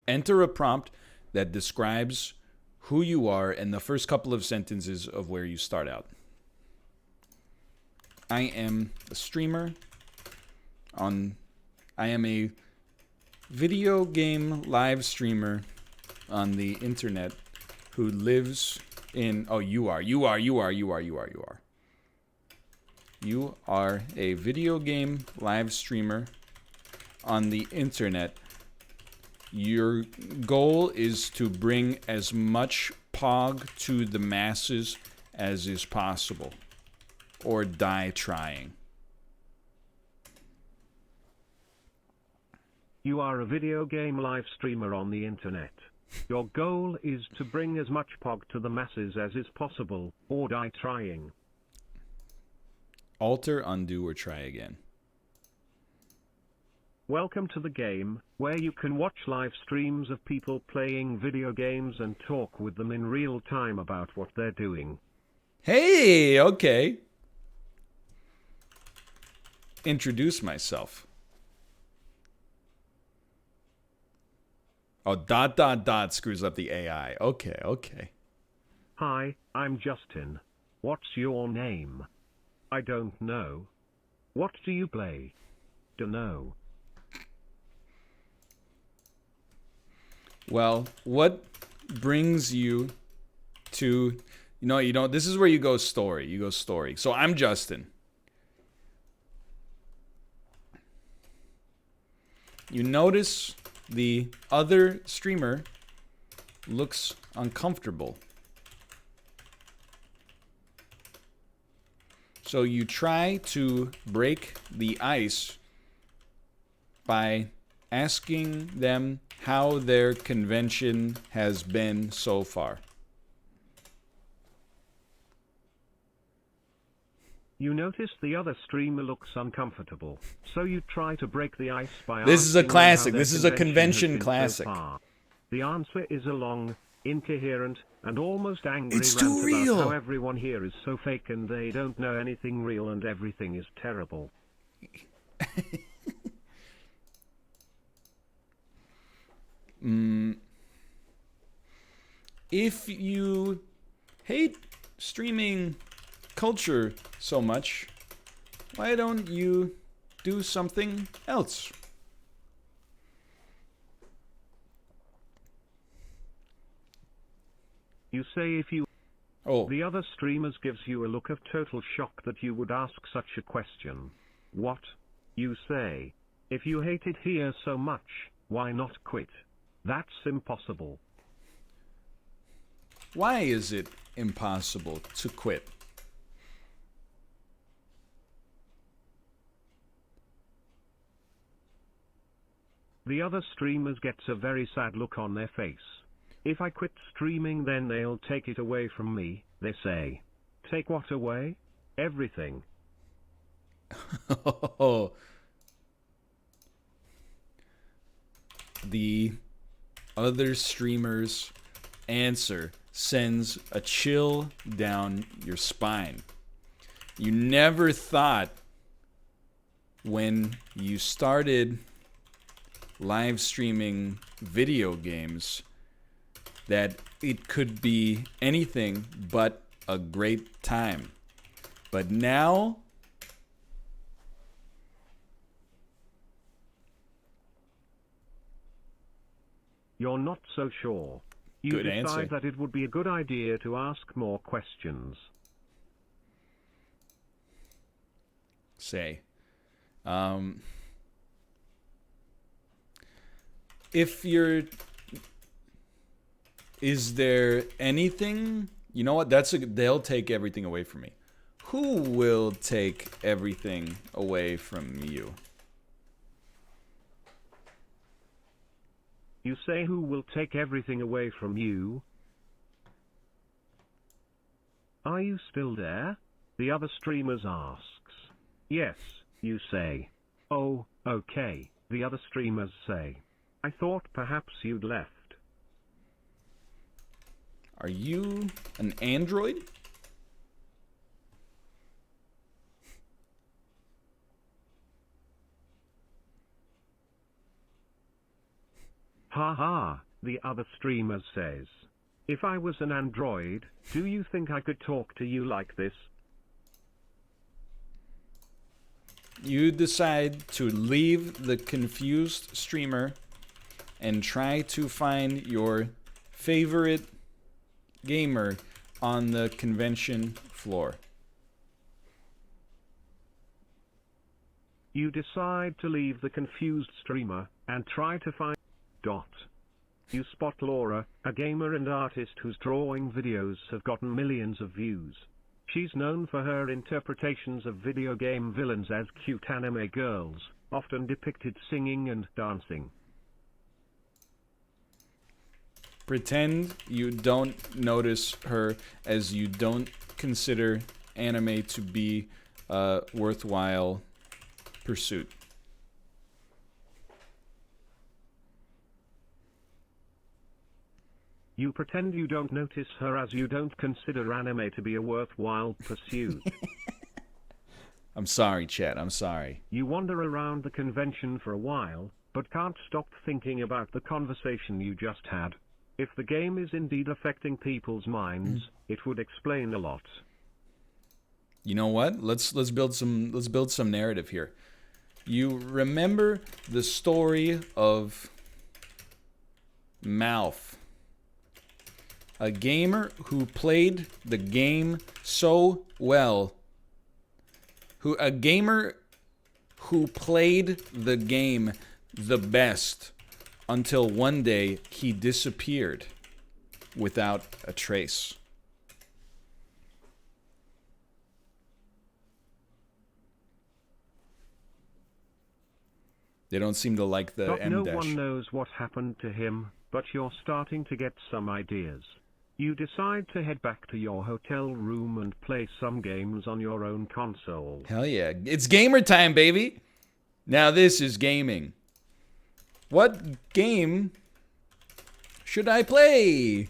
Enter a prompt that describes who you are and the first couple of sentences of where you start out. I am a streamer I am a video game live streamer on the internet who lives in, you are a video game live streamer on the internet. Your goal is to bring as much pog to the masses as is possible, or die trying. You are a video game live streamer on the internet. Your goal is to bring as much pog to the masses as is possible, or die trying. Alter, undo, or try again. Welcome to the game, where you can watch live streams of people playing video games and talk with them in real time about what they're doing. Hey, okay. Introduce myself. Oh, ... screws up the AI. Okay. Hi, I'm Justin. What's your name? I don't know. What do you play? Dunno. Well, what brings you to, this is where you go story. So I'm Justin. You notice the other streamer looks uncomfortable. So you try to break the ice by asking them how their convention has been so far. You notice the other streamer looks uncomfortable, so you try to break the ice by This is a asking them classic. how their This is a convention has been classic. so far. The answer is a long, incoherent, and almost angry It's rant too real. about how everyone here is so fake and they don't know anything real and everything is terrible. If you hate streaming culture so much, why don't you do something else? You say if you... The other streamers gives you a look of total shock that you would ask such a question. What? You say, if you hate it here so much, why not quit? That's impossible. Why is it impossible to quit? The other streamers gets a very sad look on their face. If I quit streaming then they'll take it away from me, they say. Take what away? Everything. The other streamer's answer sends a chill down your spine. You never thought when you started live streaming video games that it could be anything but a great time. But now, you're not so sure. You Good decide answer. that it would be a good idea to ask more questions. say, if you're, is there anything, you know what, they'll take everything away from me. Who will take everything away from you? You say who will take everything away from you? Are you still there? The other streamers asks. Yes, you say. Oh, okay, the other streamers say. I thought perhaps you'd left. Are you an android? Haha, the other streamer says. If I was an android, do you think I could talk to you like this? You decide to leave the confused streamer and try to find your favorite gamer on the convention floor. You decide to leave the confused streamer and try to find... You spot Laura, a gamer and artist whose drawing videos have gotten millions of views. She's known for her interpretations of video game villains as cute anime girls, often depicted singing and dancing. Pretend you don't notice her, as you don't consider anime to be a worthwhile pursuit. You pretend you don't notice her as you don't consider anime to be a worthwhile pursuit. I'm sorry, chat. I'm sorry. You wander around the convention for a while, but can't stop thinking about the conversation you just had. If the game is indeed affecting people's minds, it would explain a lot. You know what? Let's build some narrative here. You remember the story of Mouth, a gamer who played the game so well, a gamer who played the game the best until one day he disappeared without a trace. They don't seem to like the M-dash. No one knows what happened to him, but you're starting to get some ideas. You decide to head back to your hotel room and play some games on your own console. Hell yeah. It's gamer time, baby! Now this is gaming. What game should I play?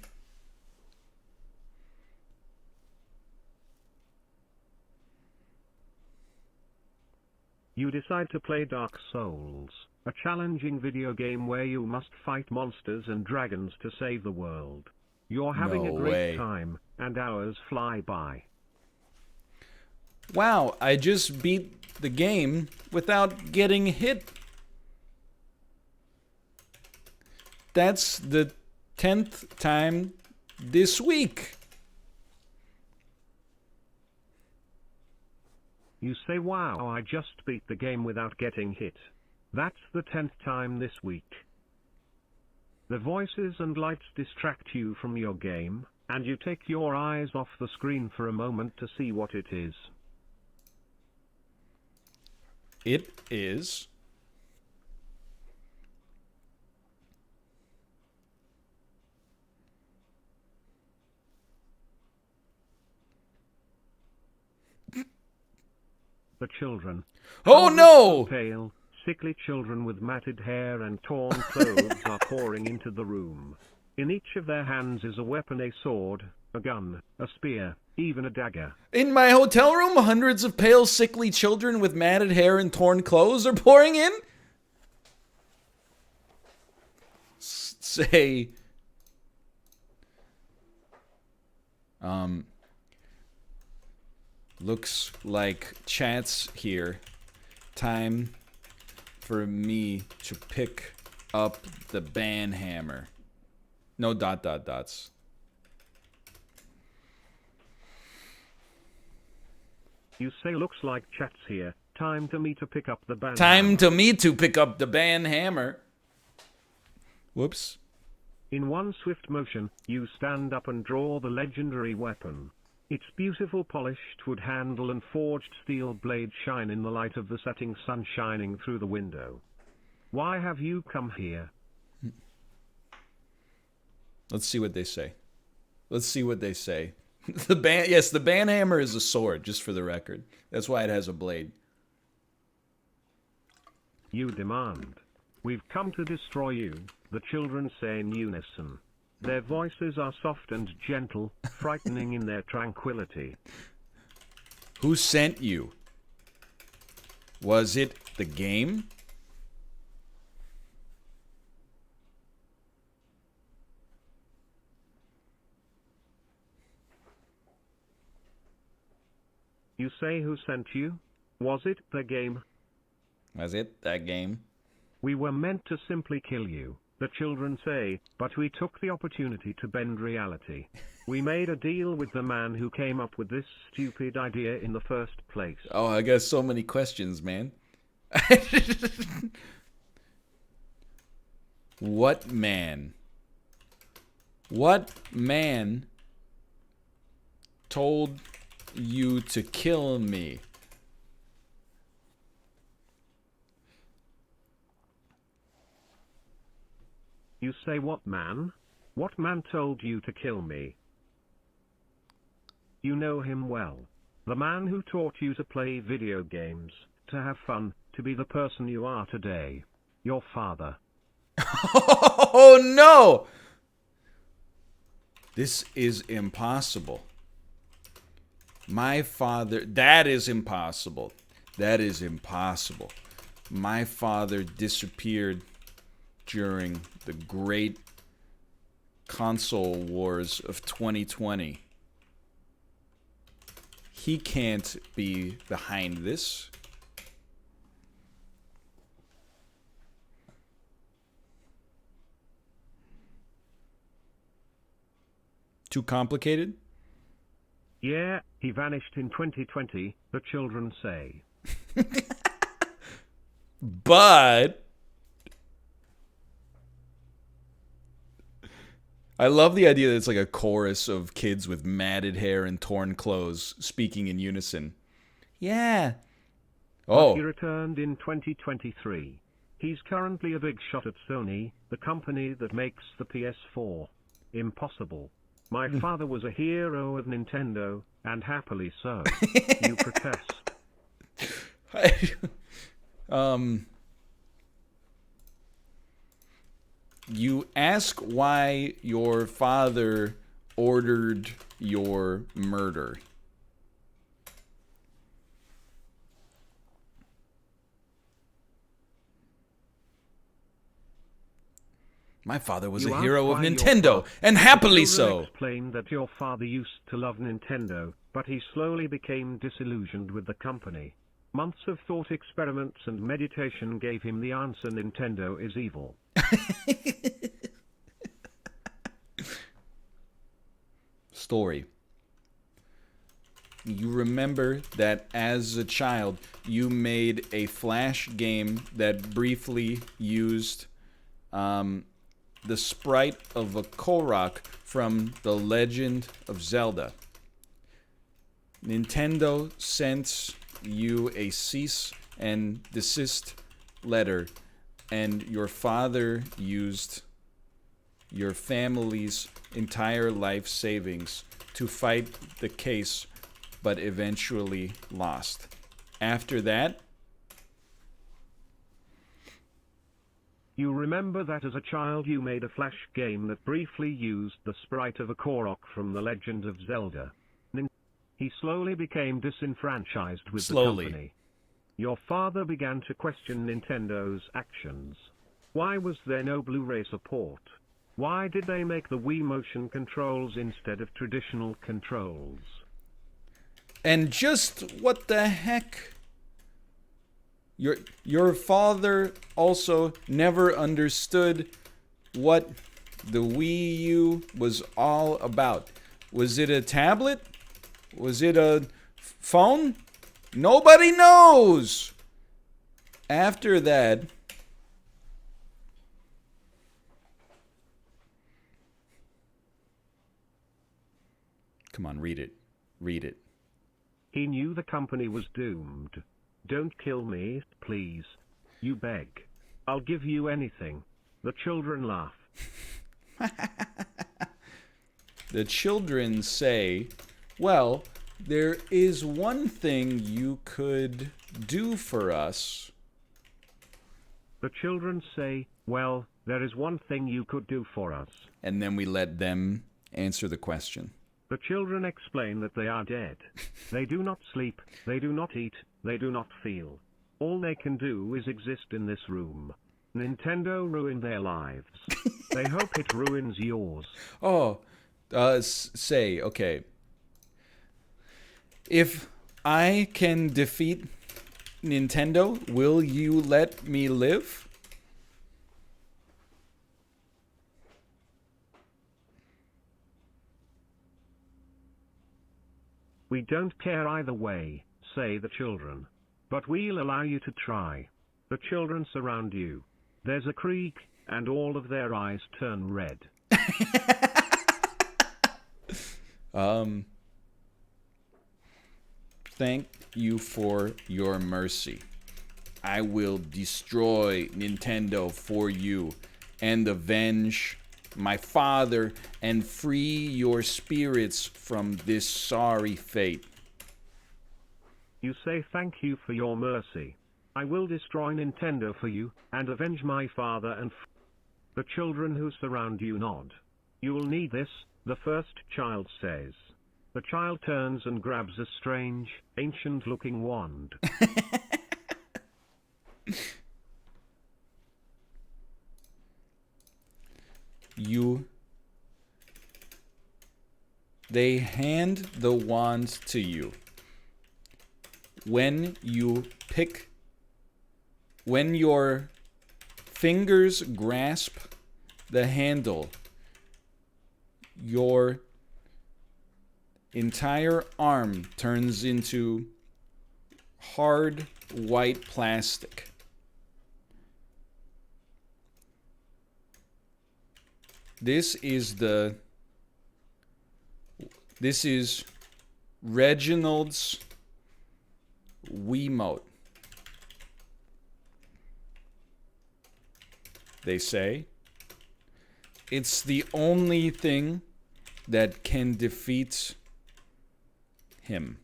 You decide to play Dark Souls, a challenging video game where you must fight monsters and dragons to save the world. You're having a great time, and hours fly by. Wow, I just beat the game without getting hit. That's the 10th time this week. You say, wow, I just beat the game without getting hit. That's the 10th time this week. The voices and lights distract you from your game, and you take your eyes off the screen for a moment to see what it is. It is the children. Oh no! Pale, sickly children with matted hair and torn clothes are pouring into the room. In each of their hands is a weapon, a sword, a gun, a spear, even a dagger. In my hotel room, hundreds of pale, sickly children with matted hair and torn clothes are pouring in? Say... Looks like chat's here. Time for me to pick up the ban hammer. No dots. You say looks like chat's here. Time to me to pick up the ban hammer. To me to pick up the ban hammer. Whoops. In one swift motion, you stand up and draw the legendary weapon. Its beautiful polished wood handle and forged steel blade shine in the light of the setting sun shining through the window. Why have you come here? Let's see what they say. The ban hammer is a sword, just for the record. That's why it has a blade. You demand. We've come to destroy you, the children say in unison. Their voices are soft and gentle, frightening in their tranquility. Who sent you? Was it the game? You say who sent you? Was it the game? Was it that game? We were meant to simply kill you, the children say, but we took the opportunity to bend reality. We made a deal with the man who came up with this stupid idea in the first place. Oh, I got so many questions, man. What man? What man told you to kill me? You say what man? What man told you to kill me? You know him well. The man who taught you to play video games, to have fun, to be the person you are today. Your father. Oh no! This is impossible. My father, that is impossible. That is impossible. My father disappeared during the great console wars of 2020. He can't be behind this. Too complicated? Yeah, he vanished in 2020, the children say. But I love the idea that it's like a chorus of kids with matted hair and torn clothes speaking in unison. Yeah. Oh. But he returned in 2023. He's currently a big shot at Sony, the company that makes the PS4. Impossible. My father was a hero of Nintendo, and happily so. You protest. You ask why your father ordered your murder. My father was a hero of Nintendo, and happily so. Explained that your father used to love Nintendo, but he slowly became disillusioned with the company. Months of thought experiments and meditation gave him the answer: Nintendo is evil. Story. You remember that as a child, you made a Flash game that briefly used the sprite of a Korok from The Legend of Zelda. Nintendo sent you a cease and desist letter, and your father used your family's entire life savings to fight the case, but eventually lost. After that, you remember that as a child you made a Flash game that briefly used the sprite of a Korok from The Legend of Zelda. He slowly became disenfranchised with the company. Your father began to question Nintendo's actions. Why was there no Blu-ray support? Why did they make the Wii motion controls instead of traditional controls? And just what the heck? Your father also never understood what the Wii U was all about. Was it a tablet? Was it a phone? Nobody knows. After that, come on, read it. Read it. He knew the company was doomed. Don't kill me, please. You beg. I'll give you anything. The children laugh. The children say, well, there is one thing you could do for us. The children say, well, there is one thing you could do for us. And then we let them answer the question. The children explain that they are dead. They do not sleep, they do not eat, they do not feel. All they can do is exist in this room. Nintendo ruined their lives. They hope it ruins yours. Oh, okay. If I can defeat Nintendo. Will you let me live? We don't care either way, say the children. But we'll allow you to try. The children surround you. There's a creak, and all of their eyes turn red. Thank you for your mercy. I will destroy Nintendo for you and avenge my father and free your spirits from this sorry fate. You say thank you for your mercy. I will destroy Nintendo for you, and avenge my father and the children who surround you nod. You'll need this, the first child says. The child turns and grabs a strange, ancient-looking wand. They hand the wand to you. When your fingers grasp the handle, your entire arm turns into hard white plastic. This is Reginald's Wiimote. They say it's the only thing that can defeat him.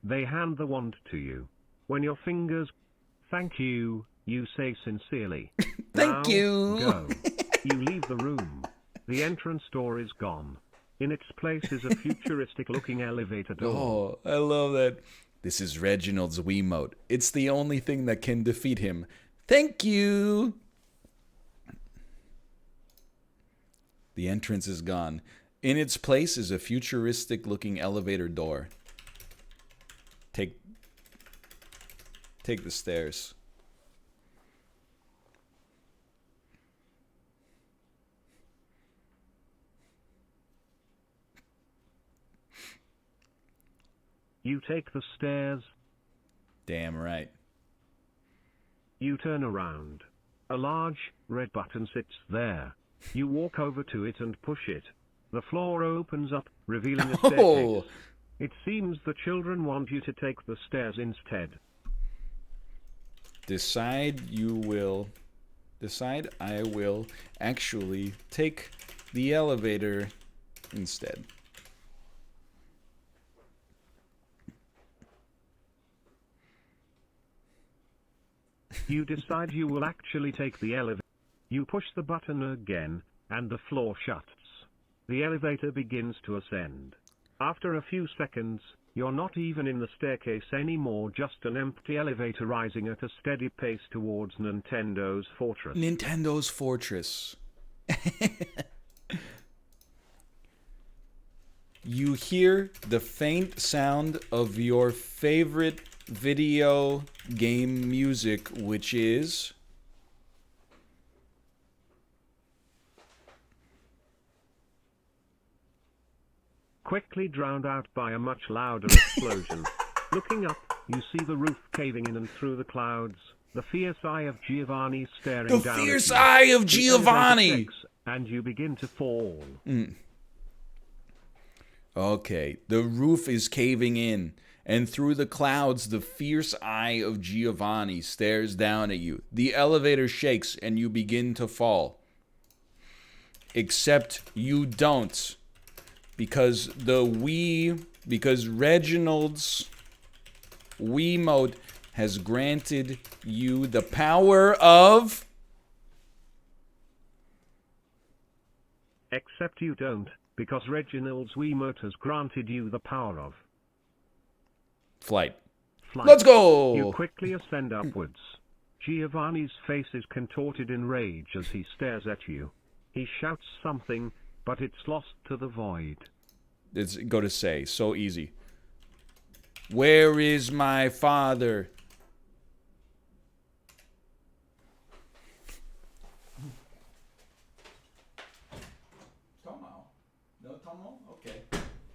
They hand the wand to you. When your fingers thank you, you say sincerely. Thank now, you. Go. You leave the room. The entrance door is gone. In its place is a futuristic-looking elevator door. Oh, I love that. This is Reginald's Wiimote. It's the only thing that can defeat him. Thank you. The entrance is gone. In its place is a futuristic-looking elevator door. Take the stairs. You take the stairs. Damn right. You turn around. A large, red button sits there. You walk over to it and push it. The floor opens up, revealing a staircase. Oh. It seems the children want you to take the stairs instead. Decide I will actually take the elevator instead. You decide you will actually take the elevator. You push the button again, and the floor shuts. The elevator begins to ascend. After a few seconds, you're not even in the staircase anymore, just an empty elevator rising at a steady pace towards Nintendo's fortress. Nintendo's fortress. You hear the faint sound of your favorite video game music, which is quickly drowned out by a much louder explosion. Looking up, you see the roof caving in, and through the clouds, the fierce eye of Giovanni staring down at you. The fierce eye of Giovanni! And you begin to fall. Okay, the roof is caving in, and through the clouds, the fierce eye of Giovanni stares down at you. The elevator shakes, and you begin to fall. Except you don't. Because Reginald's Wiimote has granted you the power of... Except you don't, because Reginald's Wiimote has granted you the power of... Flight. Let's go! You quickly ascend upwards. Giovanni's face is contorted in rage as he stares at you. He shouts something, but it's lost to the void. It's go to say. So easy. Where is my father? Tomo. No Tomo? Okay.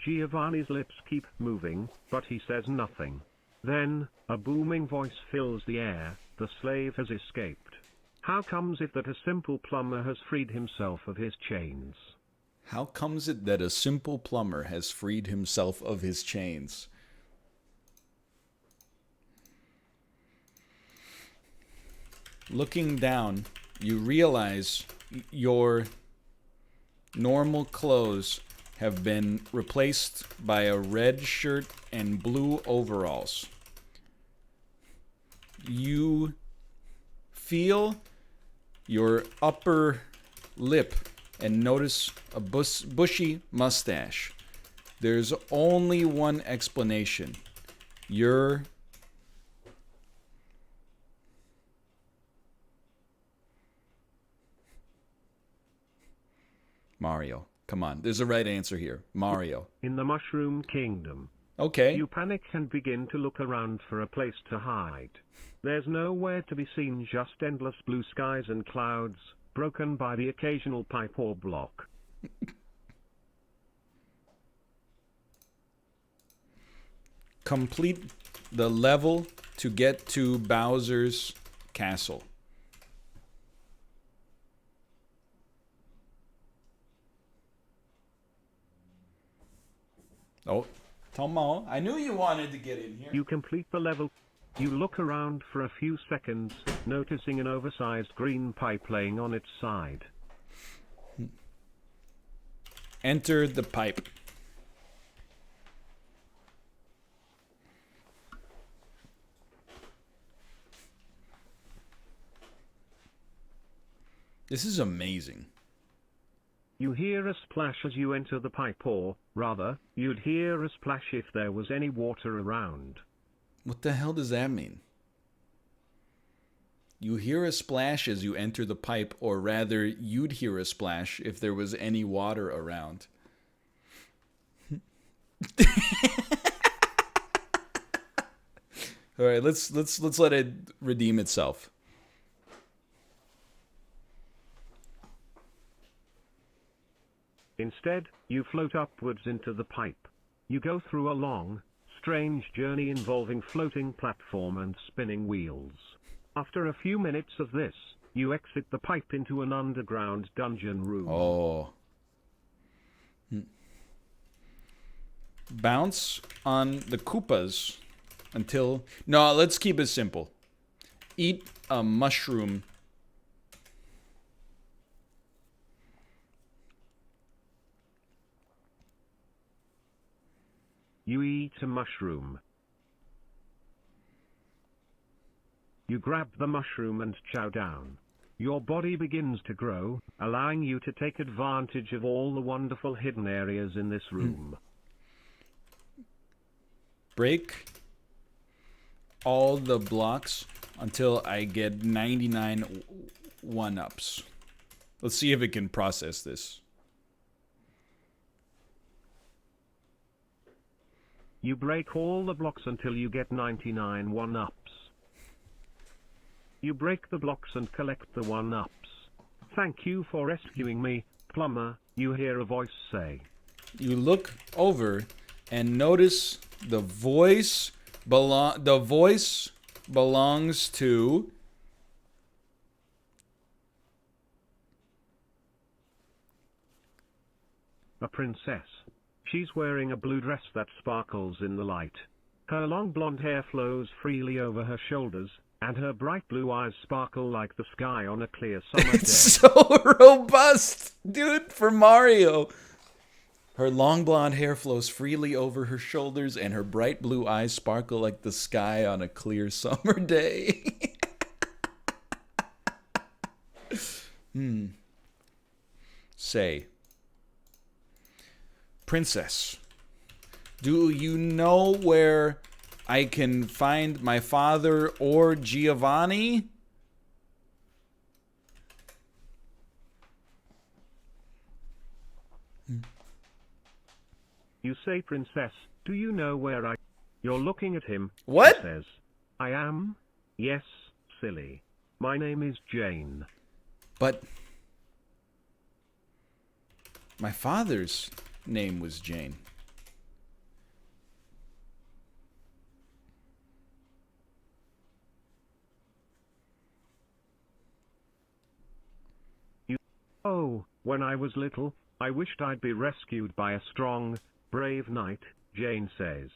Giovanni's lips keep moving, but he says nothing. Then, a booming voice fills the air. The slave has escaped. How comes it that a simple plumber has freed himself of his chains? How comes it that a simple plumber has freed himself of his chains? Looking down, you realize your normal clothes have been replaced by a red shirt and blue overalls. You feel your upper lip and notice a bushy mustache. There's only one explanation. You're Mario. Come on, there's a right answer here. Mario. In the Mushroom Kingdom. Okay. You panic and begin to look around for a place to hide. There's nowhere to be seen, just endless blue skies and clouds, broken by the occasional pipe or block. Complete the level to get to Bowser's castle. Oh, Tomo, I knew you wanted to get in here. You complete the level. You look around for a few seconds, noticing an oversized green pipe laying on its side. Enter the pipe. This is amazing. You hear a splash as you enter the pipe, or, rather, you'd hear a splash if there was any water around. What the hell does that mean? You hear a splash as you enter the pipe, or rather, you'd hear a splash if there was any water around. All right, let's let it redeem itself. Instead, you float upwards into the pipe. You go through a long, strange journey involving floating platform and spinning wheels. After a few minutes of this, you exit the pipe into an underground dungeon room. Oh. Bounce on the Koopas until... No, let's keep it simple. Eat a mushroom. You eat a mushroom. You grab the mushroom and chow down. Your body begins to grow, allowing you to take advantage of all the wonderful hidden areas in this room. Break all the blocks until I get 99 one-ups. Let's see if it can process this. You break all the blocks until you get 99 one-ups. You break the blocks and collect the one-ups. Thank you for rescuing me, plumber, you hear a voice say. You look over and notice the voice belongs to a princess. She's wearing a blue dress that sparkles in the light. Her long blonde hair flows freely over her shoulders, and her bright blue eyes sparkle like the sky on a clear summer day. It's so robust, dude, for Mario. Her long blonde hair flows freely over her shoulders, and her bright blue eyes sparkle like the sky on a clear summer day. Say, Princess, do you know where I can find my father or Giovanni? You say, Princess, do you know where I... You're looking at him. What? She says. I am? Yes, silly. My name is Jane. But my father's name was Jane. Oh, when I was little, I wished I'd be rescued by a strong, brave knight, Jane says.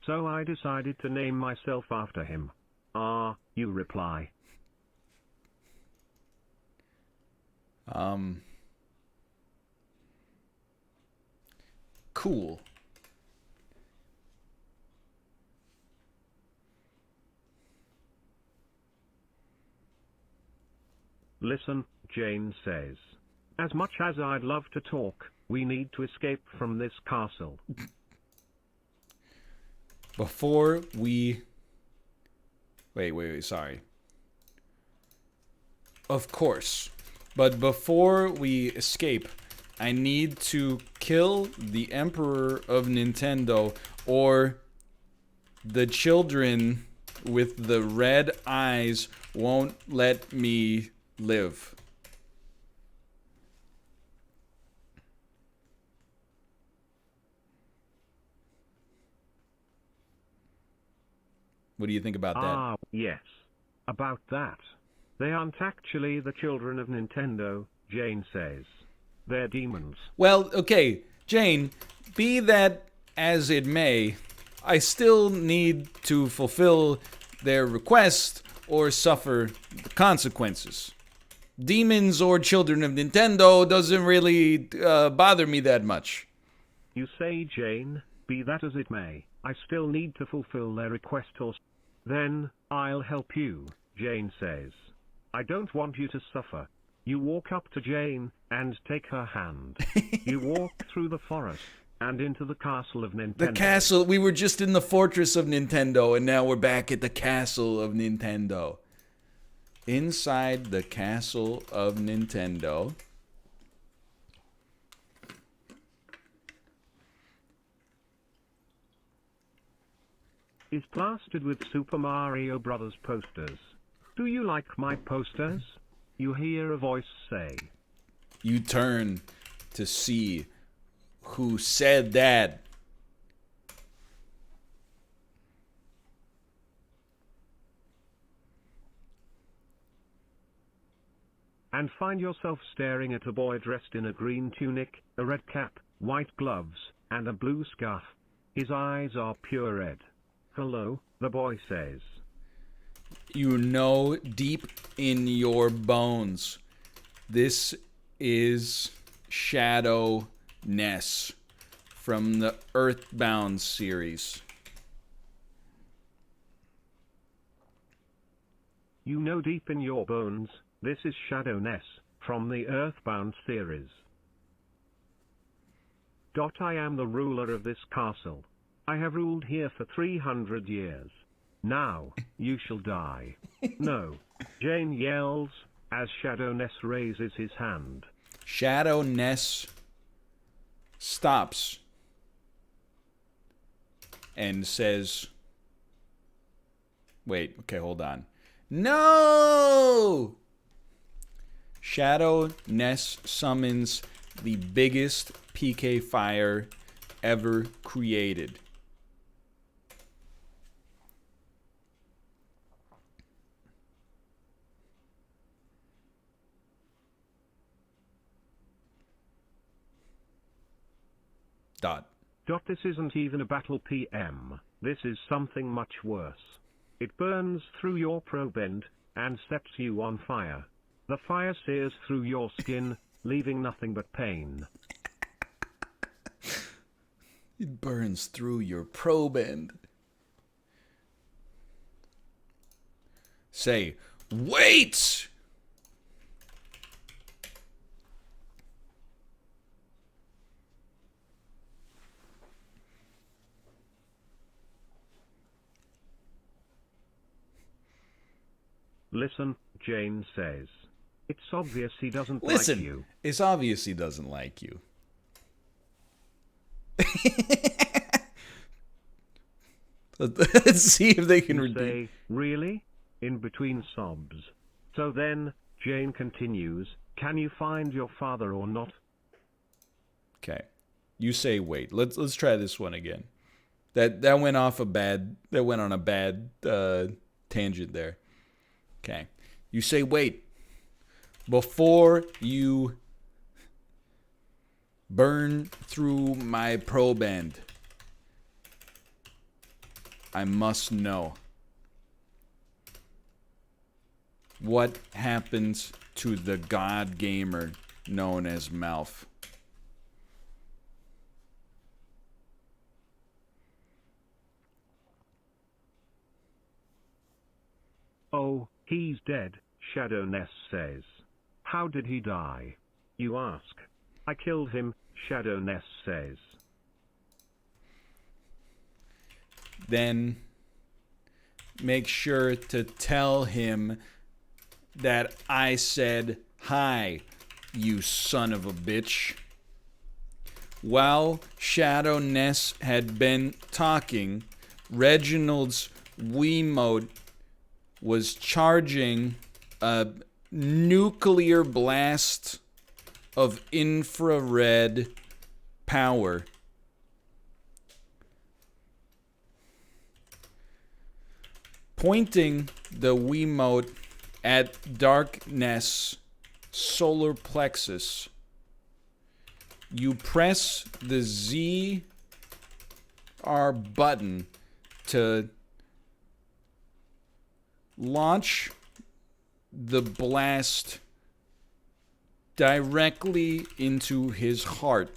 So I decided to name myself after him. Ah, you reply. Cool. Listen, Jane says. As much as I'd love to talk, we need to escape from this castle. Before we... Wait, sorry. Of course. But before we escape, I need to kill the Emperor of Nintendo, or the children with the red eyes won't let me live. What do you think about that? Ah, yes. About that. They aren't actually the children of Nintendo, Jane says. They're demons. Well, okay, Jane, be that as it may, I still need to fulfill their request or suffer the consequences. Demons or children of Nintendo doesn't really bother me that much. You say, Jane, be that as it may, I still need to fulfill their request or... Then, I'll help you, Jane says. I don't want you to suffer. You walk up to Jane, and take her hand. You walk through the forest, and into the castle of Nintendo. The castle, we were just in the fortress of Nintendo, and now we're back at the castle of Nintendo. Inside the castle of Nintendo... is plastered with Super Mario Brothers posters. Do you like my posters? You hear a voice say. You turn to see who said that. And find yourself staring at a boy dressed in a green tunic, a red cap, white gloves, and a blue scarf. His eyes are pure red. Hello, the boy says. You know deep in your bones, this is Shadow Ness from the Earthbound series. You know deep in your bones, this is Shadow Ness from the Earthbound series. I am the ruler of this castle. I have ruled here for 300 years. Now, you shall die. No, Jane yells, as Shadow Ness raises his hand. Shadow Ness stops and says, wait, okay, hold on. No! Shadow Ness summons the biggest PK fire ever created. This isn't even a battle PM. This is something much worse. It burns through your probe end and sets you on fire. The fire sears through your skin, leaving nothing but pain. It burns through your probe end. Say, wait! Listen, Jane says. It's obvious he doesn't Listen, like you. It's obvious he doesn't like you. Let's see if they can You redeem. say, really? In between sobs. So then, Jane continues, can you find your father or not? Okay. You say wait. Let's try this one again. That went on a bad tangent there. Okay. You say wait. Before you burn through my proband, I must know what happens to the god gamer known as Malf. Oh, he's dead, Shadow Ness says. How did he die? You ask. I killed him, Shadow Ness says. Then make sure to tell him that I said hi, you son of a bitch. While Shadow Ness had been talking, Reginald's Wiimote was charging a nuclear blast of infrared power. Pointing the Wiimote at Darkness solar plexus, you press the ZR button to launch the blast directly into his heart,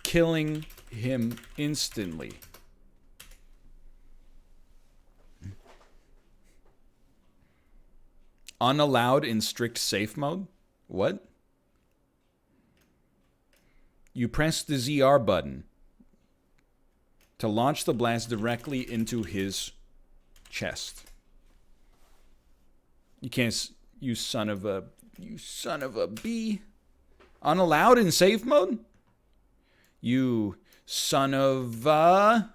killing him instantly. Unallowed in strict safe mode? What? You press the ZR button to launch the blast directly into his chest. You can't, you son of a bee. Unallowed in safe mode? You son of a...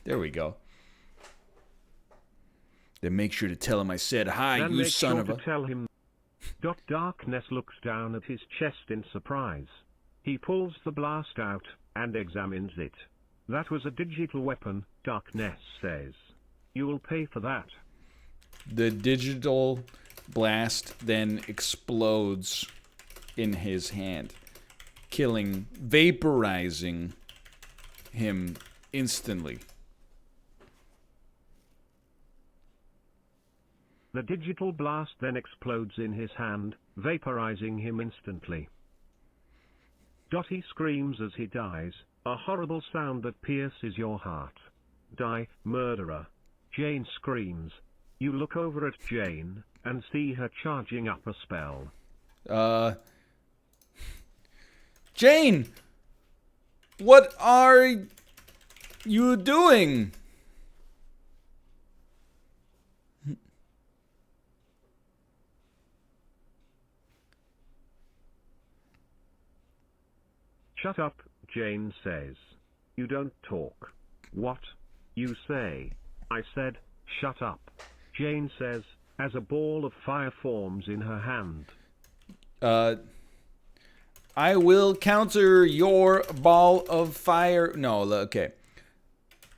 There we go. Then make sure to tell him I said hi, then you son of a... tell him. Darkness looks down at his chest in surprise. He pulls the blast out and examines it. That was a digital weapon, Darkness says. You will pay for that. The digital blast then explodes in his hand, vaporizing him instantly. The digital blast then explodes in his hand, vaporizing him instantly. He screams as he dies, a horrible sound that pierces your heart. Die, murderer. Jane screams. You look over at Jane, and see her charging up a spell. Jane! What are you doing? Shut up, Jane says. You don't talk. What? You say. I said, shut up. Jane says, as a ball of fire forms in her hand. I will counter your ball of fire. No, okay.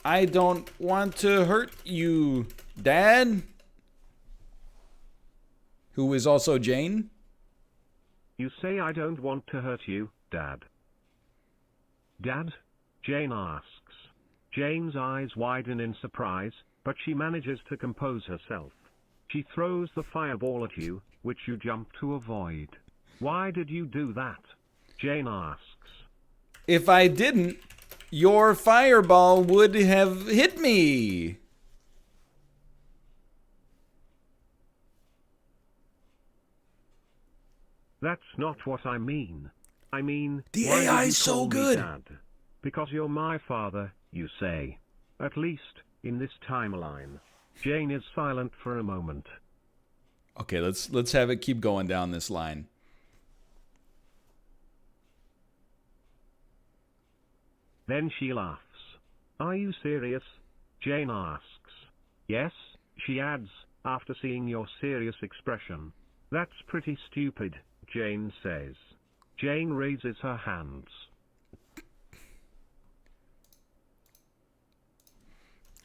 I don't want to hurt you, Dad. Who is also Jane? You say I don't want to hurt you, Dad. Dad? Jane asks. Jane's eyes widen in surprise, but she manages to compose herself. She throws the fireball at you, which you jump to avoid. Why did you do that? Jane asks. If I didn't, your fireball would have hit me. That's not what I mean. I mean, the why AI did you is so call me good. Dad? Because you're my father, you say. At least, in this timeline. Jane is silent for a moment. Okay, let's have it keep going down this line. Then she laughs. Are you serious? Jane asks. Yes, she adds, after seeing your serious expression. That's pretty stupid, Jane says. Jane raises her hands.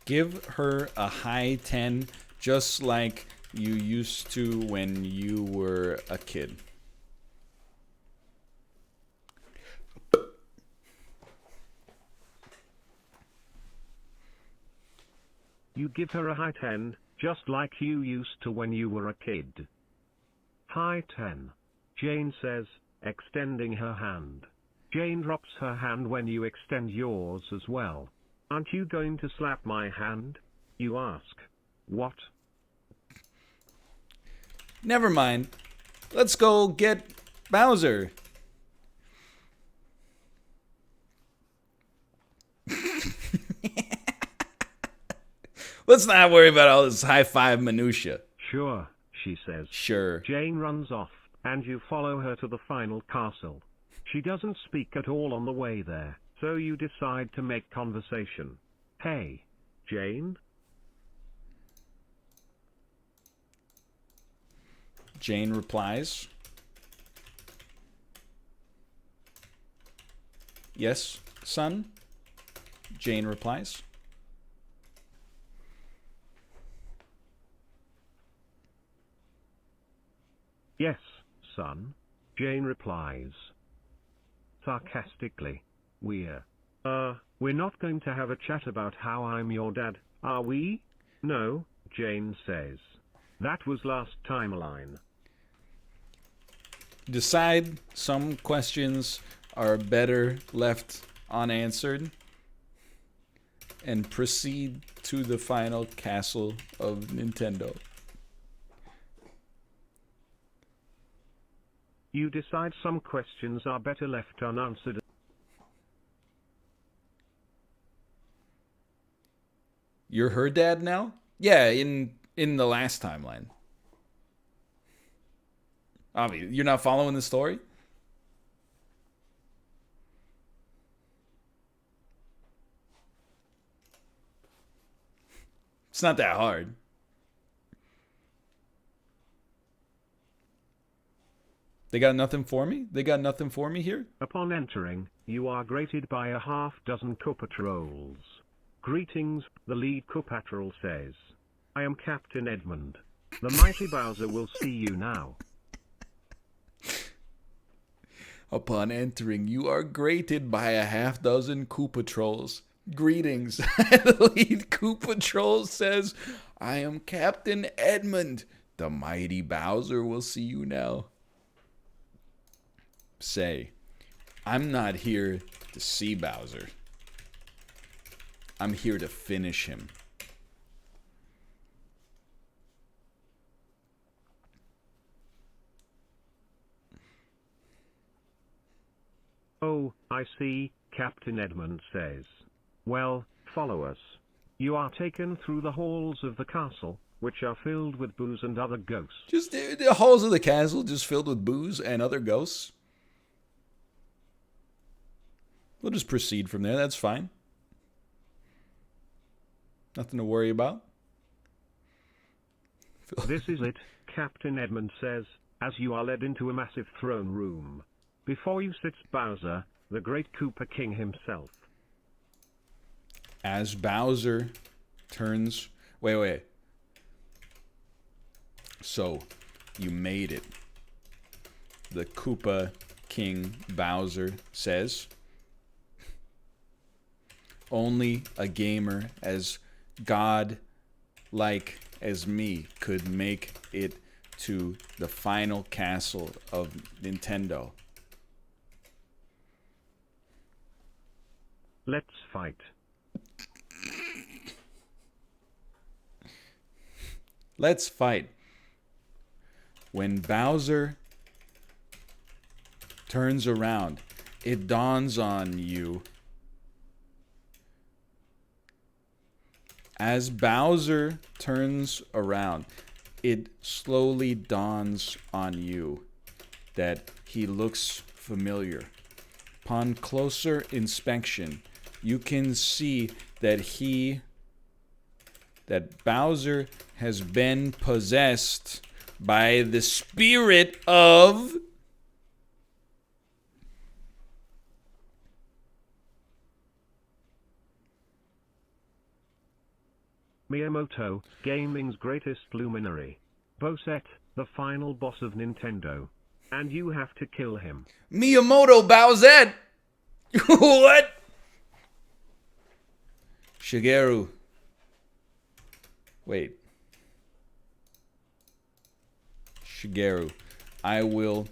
Give her a high 10, just like you used to when you were a kid. You give her a high 10, just like you used to when you were a kid. High 10. Jane says, extending her hand. Jane drops her hand when you extend yours as well. Aren't you going to slap my hand? You ask. What? Never mind. Let's go get Bowser. Let's not worry about all this high five minutia. Sure, she says. Sure. Jane runs off, and you follow her to the final castle. She doesn't speak at all on the way there, so you decide to make conversation. Hey, Jane? Jane replies. Yes, son? Jane replies. Yes, son. Jane replies. Sarcastically. We're not going to have a chat about how I'm your dad, are we? No, Jane says. That was last timeline. Decide some questions are better left unanswered and proceed to the final castle of Nintendo. You decide some questions are better left unanswered. You're her dad now? Yeah, in the last timeline. Avi, you're not following the story? It's not that hard. They got nothing for me? They got nothing for me here? Upon entering, you are greeted by a half-dozen Koopa Trolls. Greetings, the lead Koopa Troll says. I am Captain Edmund. The mighty Bowser will see you now. Upon entering, you are greeted by a half-dozen Koopa Trolls. Greetings. The lead Koopa Troll says, I am Captain Edmund. The mighty Bowser will see you now. Say, I'm not here to see Bowser. I'm here to finish him. Oh, I see, Captain Edmund says. Well, follow us. You are taken through the halls of the castle, which are filled with booze and other ghosts. Just the halls of the castle just filled with booze and other ghosts. We'll just proceed from there. That's fine. Nothing to worry about. This is it, Captain Edmund says, as you are led into a massive throne room. Before you sits Bowser, the great Koopa King himself. As Bowser turns... Wait. So, you made it. The Koopa King Bowser says... Only a gamer as god-like as me could make it to the final castle of Nintendo. Let's fight. Let's fight. When Bowser turns around, it dawns on you As Bowser turns around, it slowly dawns on you that he looks familiar. Upon closer inspection, you can see that Bowser has been possessed by the spirit of Miyamoto, gaming's greatest luminary. Bowser, the final boss of Nintendo. And you have to kill him. Miyamoto Bowser. What? Shigeru. Wait. Shigeru, I will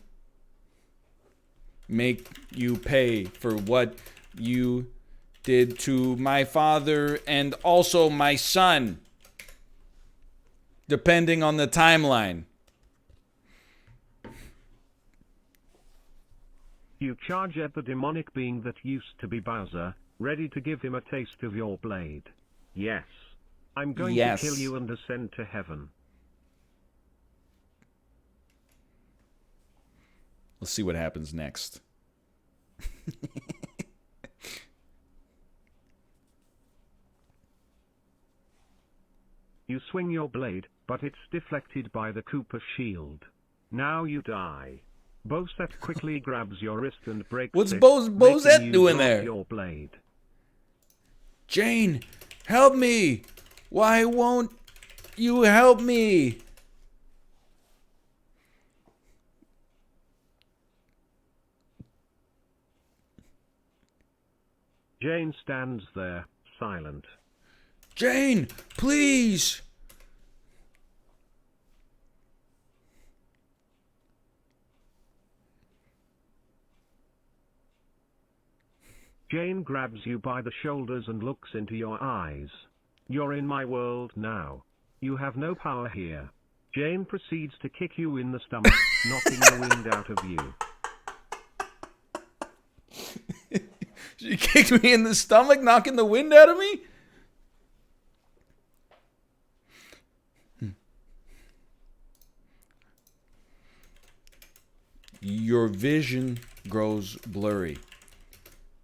make you pay for what you did to my father and also my son. Depending on the timeline. You charge at the demonic being that used to be Bowser, ready to give him a taste of your blade. Yes. I'm going to kill you and ascend to heaven. Let's see what happens next. You swing your blade, but it's deflected by the Koopa shield. Now you die. Bowser quickly grabs your wrist and breaks What's it, Bowser doing there? Your blade. Jane, help me! Why won't you help me? Jane stands there, silent. Jane, please! Jane grabs you by the shoulders and looks into your eyes. You're in my world now. You have no power here. Jane proceeds to kick you in the stomach, knocking the wind out of you. She kicked me in the stomach, knocking the wind out of me? Your vision grows blurry.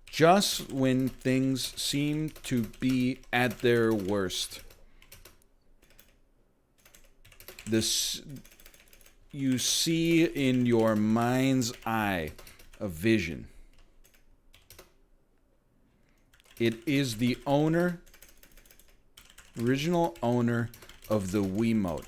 Just when things seem to be at their worst. You see in your mind's eye a vision. It is the original owner of the Wiimote.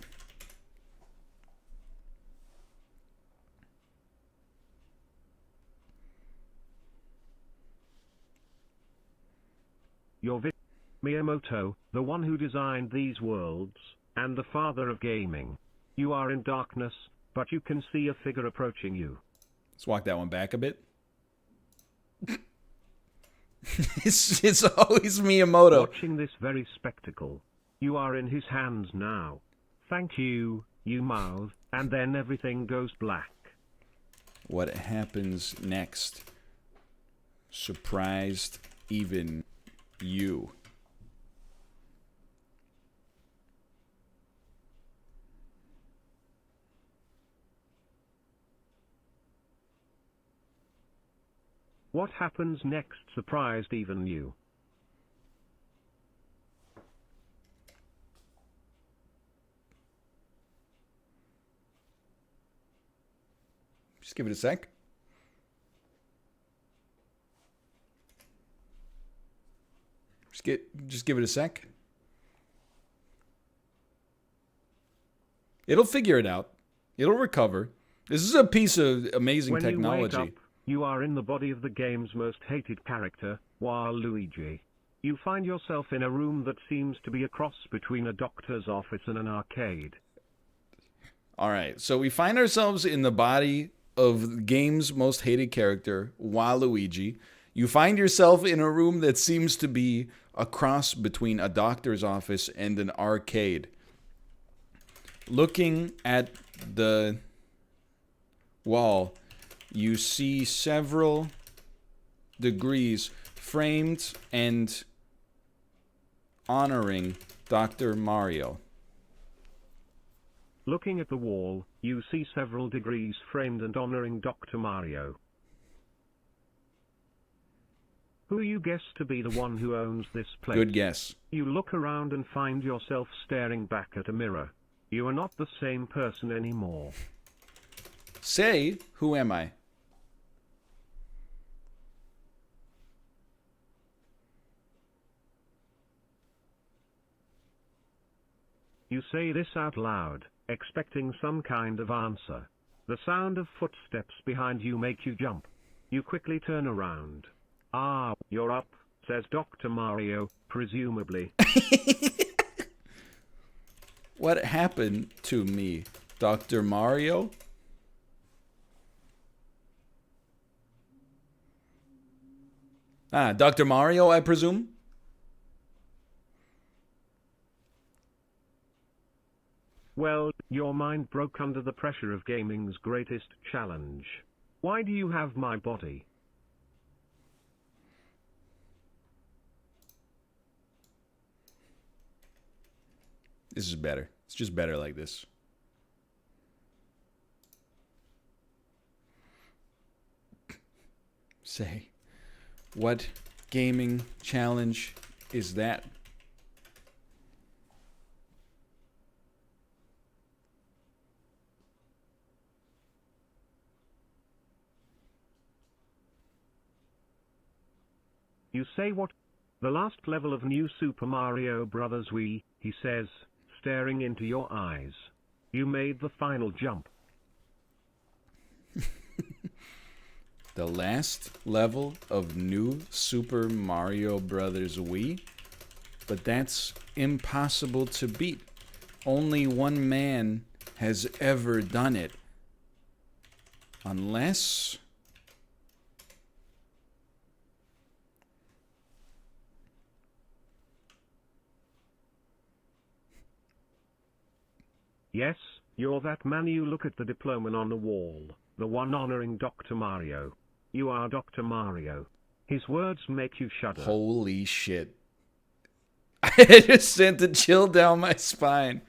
Miyamoto, the one who designed these worlds, and the father of gaming. You are in darkness, but you can see a figure approaching you. Let's walk that one back a bit. It's always Miyamoto. Watching this very spectacle, you are in his hands now. Thank you, you mouth, and then everything goes black. What happens next surprised even you. What happens next surprised even you. Just give it a sec. Just give it a sec. It'll figure it out. It'll recover. This is a piece of amazing technology. You wake up, you are in the body of the game's most hated character, Waluigi. You find yourself in a room that seems to be a cross between a doctor's office and an arcade. Alright, so we find ourselves in the body of the game's most hated character, Waluigi. You find yourself in a room that seems to be a cross between a doctor's office and an arcade. Looking at the wall, you see several degrees framed and honoring Dr. Mario? Looking at the wall, you see several degrees framed and honoring Dr. Mario. Who you guess to be the one who owns this place? Good guess. You look around and find yourself staring back at a mirror. You are not the same person anymore. Say, who am I? You say this out loud, expecting some kind of answer. The sound of footsteps behind you make you jump. You quickly turn around. Ah, you're up, says Dr. Mario, presumably. What happened to me, Dr. Mario? Ah, Dr. Mario, I presume? Well, your mind broke under the pressure of gaming's greatest challenge. Why do you have my body? This is better. It's just better like this. Say, what gaming challenge is that? You say what? The last level of New Super Mario Bros. Wii, he says, staring into your eyes. You made the final jump. The last level of New Super Mario Bros. Wii? But that's impossible to beat. Only one man has ever done it. Unless... Yes, you're that man. You look at the diploma on the wall, the one honoring Dr. Mario. You are Dr. Mario. His words make you shudder. Holy shit. I just sent a chill down my spine.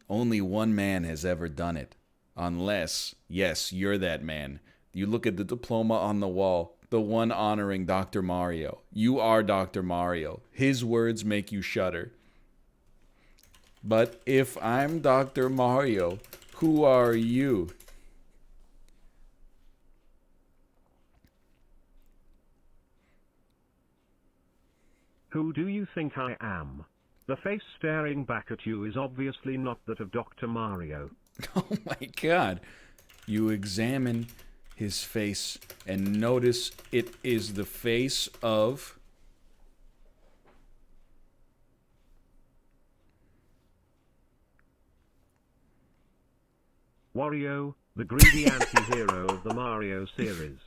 Only one man has ever done it. Unless, yes, you're that man. You look at the diploma on the wall, the one honoring Dr. Mario. You are Dr. Mario. His words make you shudder. But if I'm Dr. Mario, who are you? Who do you think I am? The face staring back at you is obviously not that of Dr. Mario. Oh my god. You examine his face and notice it is the face of... Wario, the greedy anti-hero of the Mario series.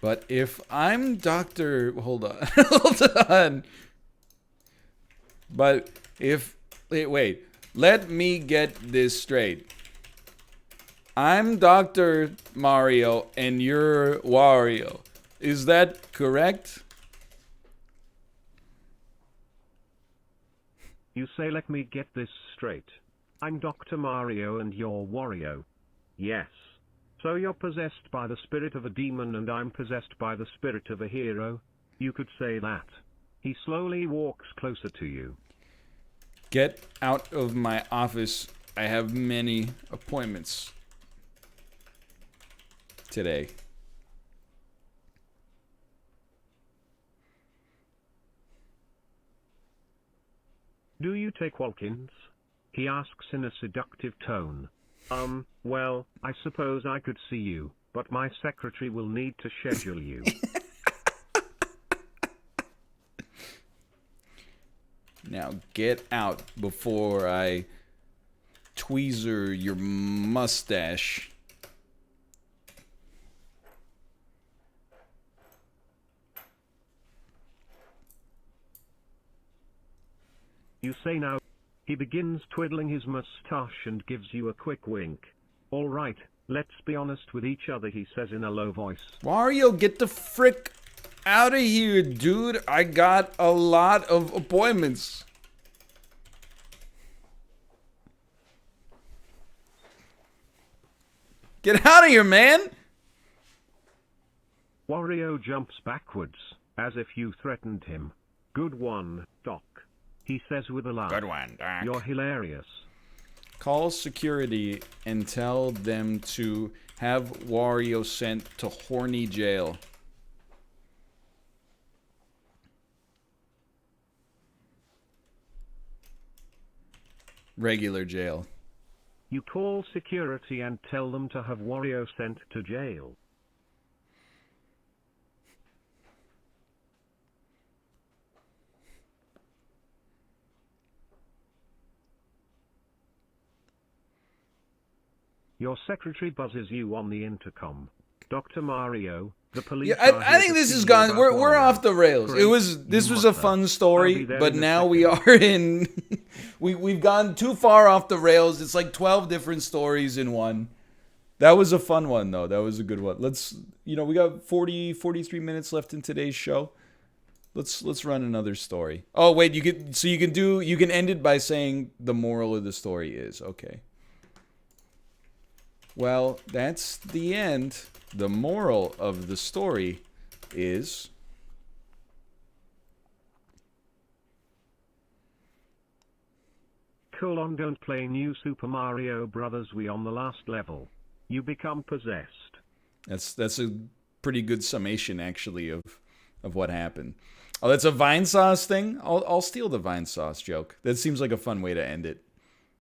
But if I'm Dr... Hold on. Hold on. But if... Wait. Let me get this straight. I'm Dr. Mario and you're Wario. Is that correct? You say, let me get this straight. I'm Dr. Mario and you're Wario. Yes. So you're possessed by the spirit of a demon and I'm possessed by the spirit of a hero? You could say that. He slowly walks closer to you. Get out of my office. I have many appointments today. Do you take walk-ins? He asks in a seductive tone. Well, I suppose I could see you, but my secretary will need to schedule you. Now get out before I tweezer your mustache. You say now. He begins twiddling his mustache and gives you a quick wink. All right, let's be honest with each other, he says in a low voice. Wario, get the frick out of here, dude. I got a lot of appointments. Get out of here, man. Wario jumps backwards, as if you threatened him. Good one, Doc. He says with a laugh. Good one, Doc. You're hilarious. Call security and tell them to have Wario sent to horny jail. Regular jail. You call security and tell them to have Wario sent to jail. Your secretary buzzes you on the intercom. Dr. Mario, the police. Yeah, I think this has gone. We're off the rails. This was a fun story, but now we are in. we've gone too far off the rails. It's like 12 different stories in one. That was a fun one though. That was a good one. We got 43 minutes left in today's show. Let's run another story. Oh wait, you can end it by saying the moral of the story is okay. Well, that's the end. The moral of the story is Don't play New Super Mario Brothers Wii on the last level. You become possessed. That's a pretty good summation actually of what happened. Oh, that's a Vine Sauce thing? I'll steal the Vine Sauce joke. That seems like a fun way to end it.